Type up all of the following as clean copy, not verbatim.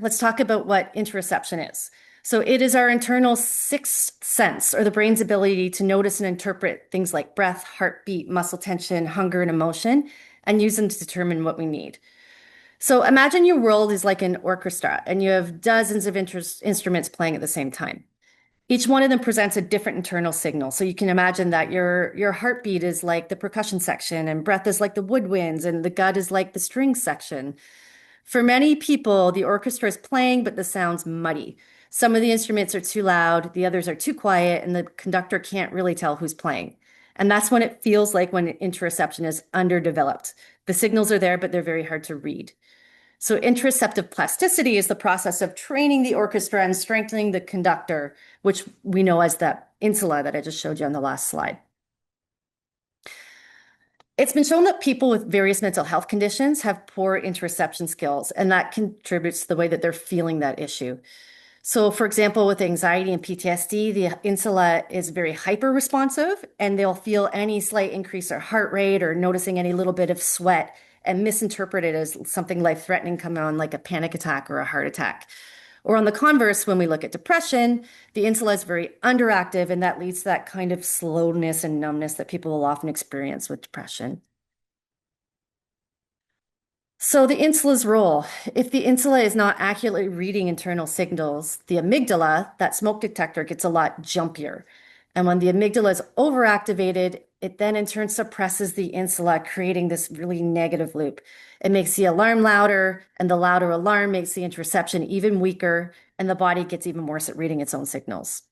let's talk about what interoception is. So it is our internal sixth sense, or the brain's ability to notice and interpret things like breath, heartbeat, muscle tension, hunger, and emotion, and use them to determine what we need. So imagine your world is like an orchestra, and you have dozens of instruments playing at the same time. Each one of them presents a different internal signal. So you can imagine that your heartbeat is like the percussion section, and breath is like the woodwinds, and the gut is like the strings section. For many people, the orchestra is playing, but the sound's muddy. Some of the instruments are too loud, the others are too quiet, and the conductor can't really tell who's playing. And that's when it feels like when interoception is underdeveloped. The signals are there, but they're very hard to read. So interoceptive plasticity is the process of training the orchestra and strengthening the conductor, which we know as that insula that I just showed you on the last slide. It's been shown that people with various mental health conditions have poor interoception skills, and that contributes to the way that they're feeling that issue. So, for example, with anxiety and PTSD, the insula is very hyper responsive, and they'll feel any slight increase in heart rate or noticing any little bit of sweat and misinterpret it as something life threatening coming on, like a panic attack or a heart attack. Or on the converse, when we look at depression, the insula is very underactive, and that leads to that kind of slowness and numbness that people will often experience with depression. So the insula's role, if the insula is not accurately reading internal signals, the amygdala, that smoke detector, gets a lot jumpier. And when the amygdala is overactivated, it then in turn suppresses the insula, creating this really negative loop. It makes the alarm louder, and the louder alarm makes the interoception even weaker, and the body gets even worse at reading its own signals.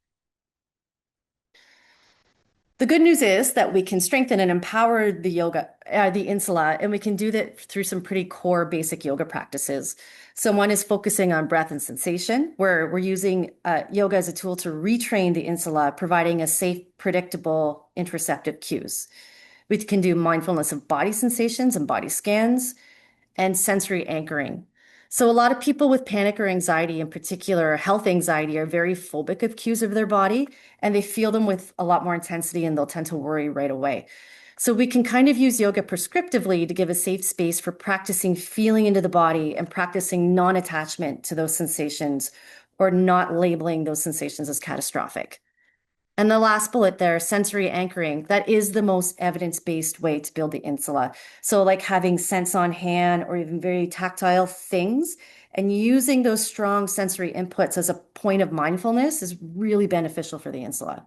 The good news is that we can strengthen and empower the insula, and we can do that through some pretty core basic yoga practices. So one is focusing on breath and sensation, where we're using yoga as a tool to retrain the insula, providing a safe, predictable interoceptive cues. We can do mindfulness of body sensations and body scans and sensory anchoring. So a lot of people with panic or anxiety, in particular health anxiety, are very phobic of cues of their body, and they feel them with a lot more intensity, and they'll tend to worry right away. So we can kind of use yoga prescriptively to give a safe space for practicing feeling into the body and practicing non-attachment to those sensations, or not labeling those sensations as catastrophic. And the last bullet there, sensory anchoring, that is the most evidence-based way to build the insula. So like having sense on hand or even very tactile things, and using those strong sensory inputs as a point of mindfulness is really beneficial for the insula.